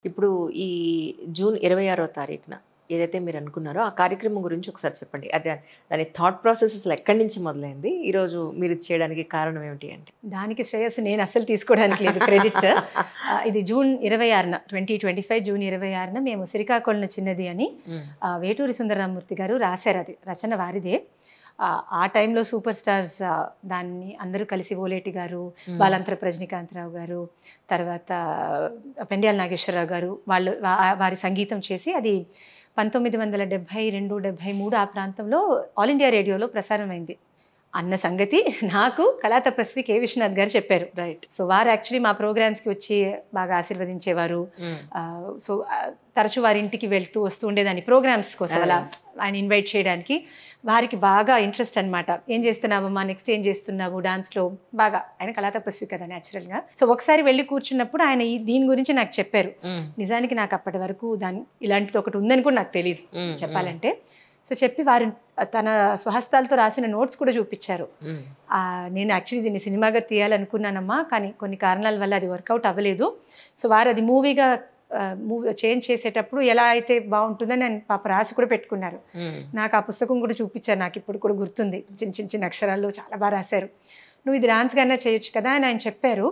ఇప్పుడు ఈ జూన్ 26వ తారీఖున ఏదైతే మీరు అనుకున్నారో, ఆ కార్యక్రమం గురించి ఒకసారి చెప్పండి. అదే దాని థాట్ ప్రాసెస్ అసలు ఎక్కడి నుంచి మొదలైంది? ఈరోజు మీరు ఇది చేయడానికి కారణం ఏమిటి అంటే? దానికి శ్రేయస్సు నేను అస్సలు తీసుకోవడానికి లేదు క్రెడిట్. ఇది జూన్ 26న 2025 జూన్ 26న మేము శ్రీకాకుళం చిన్నది అని వేటూరి సుందరరామూర్తి గారు రాశారు. అది రచన వారిదే. ఆ టైంలో సూపర్ స్టార్స్ దాన్ని అందరూ కలిసి ఓలేటి గారు, బాలంతర ప్రజనీకాంతరావు గారు, తర్వాత పెండ్యాల నాగేశ్వరరావు గారు వాళ్ళు వారి సంగీతం చేసి అది 1972, 73 ఆ ప్రాంతంలో ఆల్ ఇండియా రేడియోలో ప్రసారమైంది అన్న సంగతి నాకు కళా తపస్వి కె విశ్వనాథ్ గారు చెప్పారు. రైట్. సో వారు యాక్చువల్లీ మా ప్రోగ్రామ్స్కి వచ్చి బాగా ఆశీర్వదించేవారు. సో తరచు వారి ఇంటికి వెళ్తూ వస్తూ ఉండేదాన్ని ప్రోగ్రామ్స్ కోసం, అలా ఆయన ఇన్వైట్ చేయడానికి. వారికి బాగా ఇంట్రెస్ట్ అనమాట. ఏం చేస్తున్నావమ్మా, నెక్స్ట్ ఏం చేస్తున్నావు డాన్స్లో, బాగా ఆయన కళా తపస్వి కదా న్యాచురల్గా. సో ఒకసారి వెళ్ళి కూర్చున్నప్పుడు ఆయన దీని గురించి నాకు చెప్పారు. నిజానికి నాకు అప్పటి వరకు ఇలాంటిది ఒకటి ఉందని కూడా నాకు తెలియదు చెప్పాలంటే. సో చెప్పి వారు తన స్వహస్తాలతో రాసిన నోట్స్ కూడా చూపించారు. నేను యాక్చువల్లీ దీన్ని సినిమాగా తీయాలనుకున్నానమ్మా, కానీ కొన్ని కారణాల వల్ల అది వర్కౌట్ అవ్వలేదు. సో వారు అది మూవీ చేంజ్ చేసేటప్పుడు ఎలా అయితే బాగుంటుందని ఆయన పాప రాసి కూడా పెట్టుకున్నారు. నాకు ఆ పుస్తకం కూడా చూపించారు. నాకు ఇప్పుడు కూడా గుర్తుంది. చిన్న అక్షరాల్లో చాలా బాగా రాశారు. నువ్వు ఇది డాన్స్గానే చేయొచ్చు కదా అని ఆయన చెప్పారు.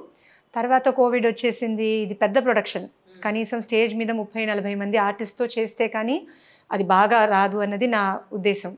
తర్వాత కోవిడ్ వచ్చేసింది. ఇది పెద్ద ప్రొడక్షన్, కనీసం స్టేజ్ మీద 30-40 మంది ఆర్టిస్ట్తో చేస్తే కానీ అది బాగా రాదు అన్నది నా ఉద్దేశం.